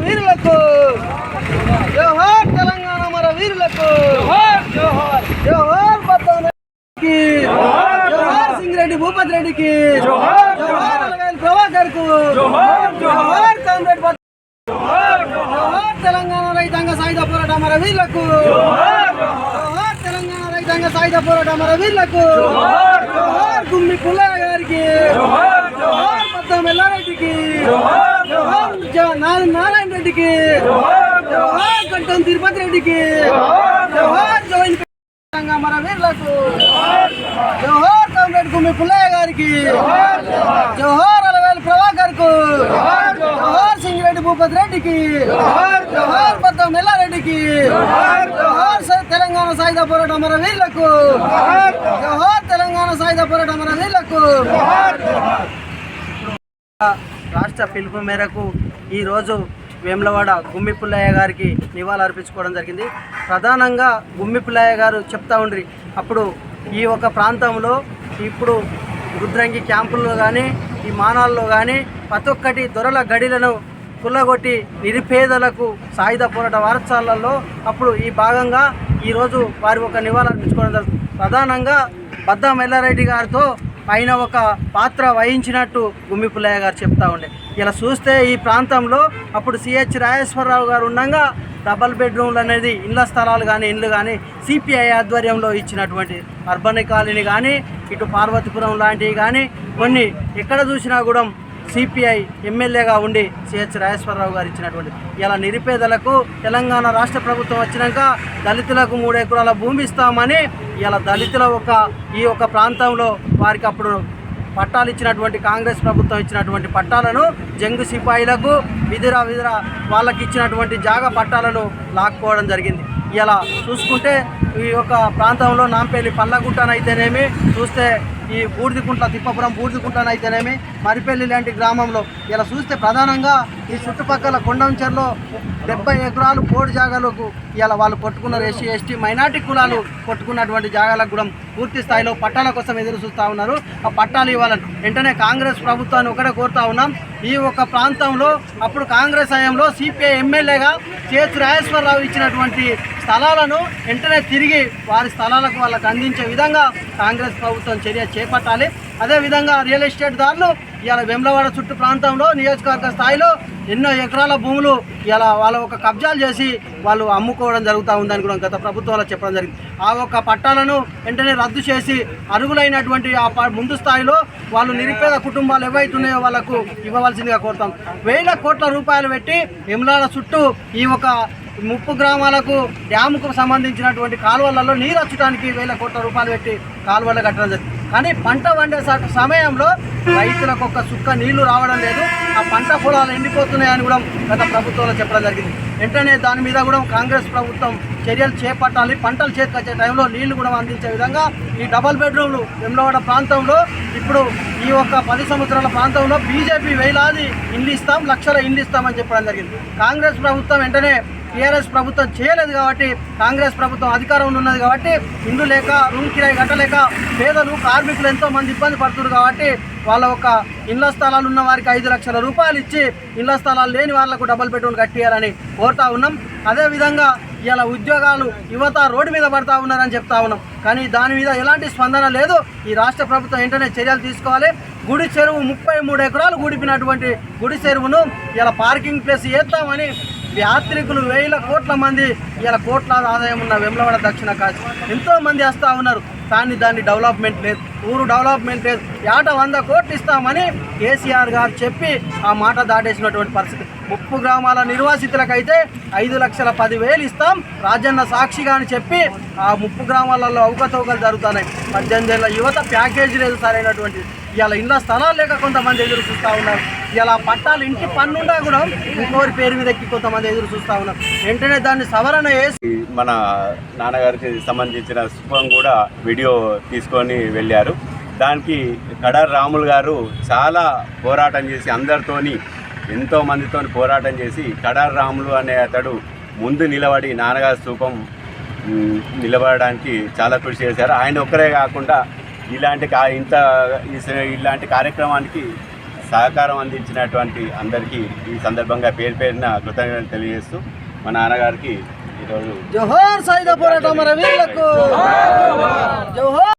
వీరులకు జోహార్ తెలంగాణ అమర వీరులకు జోహార్ బద్దకి జోహార్ సింగిరెడ్డి భూపతి రెడ్డికి జోహార్ అలవేలు ప్రభాకర్ కు జోహార్ కామ్రేడ్ జోహార్ తెలంగాణ రైతాంగ సాయుధ పోరాట అమర వీరులకు జోహార్ తెలంగాణ రైతాంగ సాయుధ పోరాట అమర వీరులకు జోహార్ గుమ్మి పుల్లయ్య గారికి జోహార్ బద్దం ఎల్లారెడ్డికి జోహార్ నారాయణ రెడ్డికి జోహార్ గంటం తిరుపతి రెడ్డికి జోహార్ జాయింట్ అమర వీరులకు జోహార్ కామ్రేడ్ గుమ్మి పుల్లయ్య గారికి జోహార్ అలవేలు ప్రభాకర్ కు జోహార్ సింగిరెడ్డి భూపతి రెడ్డికి జోహార్ బద్దం ఎల్లారెడ్డికి జోహార్ తెలంగాణ సాయుధ పోరాట అమర వీరులకు జోహార్ తెలంగాణ సాయుధ పోరాట అమర వీరులకు. రాష్ట్ర పిలుపు మేరకు ఈరోజు వేములవాడ గుమ్మి పుల్లయ్య గారికి నివాళులు అర్పించుకోవడం జరిగింది. ప్రధానంగా గుమ్మి పుల్లయ్య గారు చెప్తా ఉండ్రి అప్పుడు ఈ ఒక ప్రాంతంలో ఇప్పుడు రుద్రంగి క్యాంపుల్లో కానీ ఈ మానాల్లో కానీ ప్రతి ఒక్కటి దొరల గడిలను కుల్లగొట్టి నిరుపేదలకు సాయుధ పోరాట వారసాలలో అప్పుడు ఈ భాగంగా ఈరోజు వారి ఒక నివాళులు అర్పించుకోవడం జరుగుతుంది. ప్రధానంగా బద్దం ఎల్లారెడ్డి గారితో ఆయన ఒక పాత్ర వహించినట్టు గుమ్మి పుల్లయ్య గారు చెప్తా ఉండే. ఇలా చూస్తే ఈ ప్రాంతంలో అప్పుడు సిహెచ్ రాజేశ్వరరావు గారు ఉండగా డబల్ బెడ్రూమ్లు అనేది ఇళ్ల స్థలాలు కానీ ఇండ్లు కానీ సిపిఐ ఆధ్వర్యంలో ఇచ్చినటువంటి అర్బన్ కాలనీ కానీ ఇటు పార్వతీపురం లాంటివి కానీ కొన్ని ఎక్కడ చూసినా కూడా సిపిఐ ఎమ్మెల్యేగా ఉండి సిహెచ్ రాజేశ్వరరావు గారు ఇచ్చినటువంటి ఇలా నిరుపేదలకు తెలంగాణ రాష్ట్ర ప్రభుత్వం వచ్చినాక దళితులకు 3 ఎకరాల భూమి ఇస్తామని ఇలా దళితుల ఈ ప్రాంతంలో వారికి అప్పుడు పట్టాలు ఇచ్చినటువంటి కాంగ్రెస్ ప్రభుత్వం ఇచ్చినటువంటి పట్టాలను జంగు సిపాయిలకు విధిరా వాళ్ళకి ఇచ్చినటువంటి జాగా పట్టాలను లాక్కోవడం జరిగింది. ఇలా చూసుకుంటే ఈ ప్రాంతంలో నాంపల్లి పల్లగుట్టనైతేనేమి చూస్తే ఈ బూడిదికుంట తిప్పపురం బూడిదికుంటనైతేనేమి మరిపల్లి లాంటి గ్రామంలో ఇలా చూస్తే ప్రధానంగా ఈ చుట్టుపక్కల కొండంచెర్లో 70 ఎకరాలు పోడు జాగాలకు ఇలా వాళ్ళు కొట్టుకున్నారు. ఎస్సీ ఎస్టీ మైనార్టీ కులాలు కొట్టుకున్నటువంటి జాగాలకు కూడా పూర్తి స్థాయిలో పట్టాల కోసం ఎదురు చూస్తూ ఉన్నారు. ఆ పట్టాలు ఇవ్వాలని వెంటనే కాంగ్రెస్ ప్రభుత్వాన్ని ఒకటే కోరుతా ఉన్నాం. ఈ ప్రాంతంలో అప్పుడు కాంగ్రెస్ హయాంలో సిపిఐ ఎమ్మెల్యేగా సిహెచ్ రాజేశ్వరరావు ఇచ్చినటువంటి స్థలాలను వెంటనే తిరిగి వారి స్థలాలకు వాళ్ళకు అందించే విధంగా కాంగ్రెస్ ప్రభుత్వం చర్య చేపట్టాలి. అదేవిధంగా రియల్ ఎస్టేట్ దారులు ఇలా వేములవాడ చుట్టూ ప్రాంతంలో నియోజకవర్గ స్థాయిలో ఎన్నో ఎకరాల భూములు ఇలా వాళ్ళ కబ్జాలు చేసి వాళ్ళు అమ్ముకోవడం జరుగుతూ ఉందని కూడా గత ప్రభుత్వాలు చెప్పడం జరిగింది. ఆ పట్టాలను వెంటనే రద్దు చేసి అర్హులైనటువంటి ముందు స్థాయిలో వాళ్ళు నిరుపేద కుటుంబాలు ఏవైతున్నాయో వాళ్ళకు ఇవ్వవలసిందిగా కోరుతాం. 1000 కోట్ల రూపాయలు పెట్టి వేములవాడ చుట్టూ ఈ ముప్పు గ్రామాలకు డ్యాముకు సంబంధించినటువంటి కాలువలలో నీరు వచ్చడానికి 1000 కోట్ల రూపాయలు పెట్టి కాలువలు కట్టడం జరిగింది. కానీ పంట వండే సమయంలో రైతులకు ఒక చుక్క నీళ్లు రావడం లేదు. ఆ పంట పొలాలు ఎండిపోతున్నాయని కూడా గత ప్రభుత్వంలో చెప్పడం జరిగింది. వెంటనే దాని మీద కూడా కాంగ్రెస్ ప్రభుత్వం చర్యలు చేపట్టాలి. పంటలు చేతికొచ్చే టైంలో నీళ్లు కూడా అందించే విధంగా ఈ డబల్ బెడ్రూమ్లు వేములవాడ ప్రాంతంలో ఇప్పుడు ఈ 10 సంవత్సరాల ప్రాంతంలో బీజేపీ వేలాది ఇండ్లు ఇస్తాం, లక్షల ఇండ్లు ఇస్తామని చెప్పడం జరిగింది. కాంగ్రెస్ ప్రభుత్వం వెంటనే టీఆర్ఎస్ ప్రభుత్వం చేయలేదు కాబట్టి కాంగ్రెస్ ప్రభుత్వం అధికారంలో ఉన్నది కాబట్టి ఇండ్లు లేక రూమ్ కిరాయి కట్టలేక పేదలు కార్మికులు ఎంతో మంది ఇబ్బంది పడుతున్నారు కాబట్టి వాళ్ళ ఇళ్ల స్థలాలు ఉన్న వారికి 5 లక్షల రూపాయలు ఇచ్చి ఇళ్ల స్థలాలు లేని వాళ్లకు డబల్ బెడ్రూమ్ కట్టియాలని కోరుతా ఉన్నాం. అదేవిధంగా ఇలా ఉద్యోగాలు యువత రోడ్డు మీద పడతా ఉన్నారని చెప్తా ఉన్నాం. కానీ దాని మీద ఎలాంటి స్పందన లేదు. ఈ రాష్ట్ర ప్రభుత్వం వెంటనే చర్యలు తీసుకోవాలి. గుడి చెరువు 33 ఎకరాలు గుడిపినటువంటి గుడి చెరువును ఇలా పార్కింగ్ ప్లేస్ చేస్తామని యాత్రికులు 1000 కోట్ల మంది ఇలా కోట్లాది ఆదాయం ఉన్న వేములవాడ దక్షిణ కాశీ ఎంతో మంది వస్తూ ఉన్నారు. కానీ దాన్ని డెవలప్మెంట్ లేదు, ఊరు డెవలప్మెంట్ లేదు. 100 కోట్లు ఇస్తామని కేసీఆర్ గారు చెప్పి ఆ మాట దాటేసినటువంటి పరిస్థితి. ముప్పు గ్రామాల నిర్వాసితులకైతే 5,10,000 ఇస్తాం రాజన్న సాక్షిగా అని చెప్పి ఆ ముప్పు గ్రామాలలో అవకతవకలు జరుగుతున్నాయి. 18 ఏళ్ళ యువత ప్యాకేజీ లేదు సరైనటువంటి. ఇలా ఇళ్ళ స్థలాలు లేక కొంతమంది ఎదురు చూస్తూ ఉన్నారు. ఇలా పట్టాలు ఇంటి పన్నుండా కూడా ఇంకోరి పేరు మీద ఎక్కి కొంతమంది ఎదురు చూస్తూ ఉన్నారు. వెంటనే దాన్ని సవరణ చేసి మన నాన్నగారికి సంబంధించిన శుభం కూడా వీడియో తీసుకొని వెళ్ళారు. దానికి కడారి రాములు గారు చాలా పోరాటం చేసి అందరితోని ఎంతో మందితో పోరాటం చేసి కడారి రాములు అనే అతడు ముందు నిలబడి నాన్నగారి స్థూపం నిలబడడానికి చాలా కృషి చేశారు. ఆయన ఒక్కరే కాకుండా ఇలాంటి కార్యక్రమానికి సహకారం అందించినటువంటి అందరికీ ఈ సందర్భంగా పేరు పేరున కృతజ్ఞతలు తెలియజేస్తూ మా నాన్నగారికి ఈరోజు జోహార్ సాయుధ పోరాట అమరవీరులకు జోహార్.